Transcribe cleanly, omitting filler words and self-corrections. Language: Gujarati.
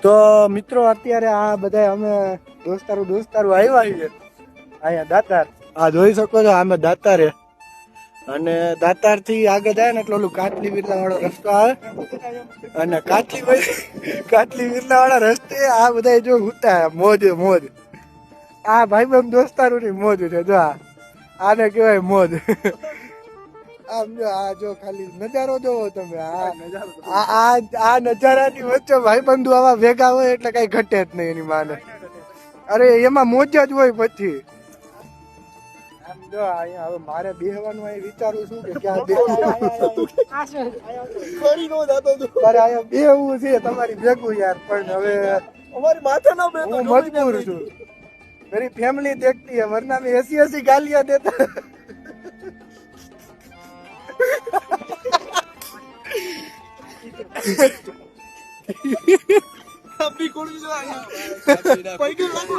તો મિત્રો અત્યારે આ બધા અમે દોસ્તારો આવ્યા છીએ અહીંયા દાતાર. આ જોઈ શકો છો આમે દાતાર હે અને દાતાર થી આગળ જાય ને એટલે ઓલું કાટલી વિરલા વાળો રસ્તો આવે અને કાટલી વિરલા વાળા રસ્તે આ બધા જો ઉતા મોજ આ ભાઈબંધ દોસ્તારો ની મોજ છે. જો આને કહેવાય મોજ. આમ જો આ જો ખાલી નજારો જોવો તમે. આ નજારાની વચ્ચે ભાઈબંધુ આવા ભેગા હોય એટલે કઈ ઘટે જ નહીં એની માને. અરે એમાં મોજ જ હોય. પછી આમ જો અહીંયા હવે મારે બેહવાનું અહીં વિચારું છું કે ક્યાં અહીંયા બેહવું છે તમારી ભેગું યાર. પણ હવે અમારી માથે ના બે હું મજબૂર છું. मेरी फैमिली देखती है वरना मैं ऐसी गालियां देता. अभी कौन जो आया पैके लागू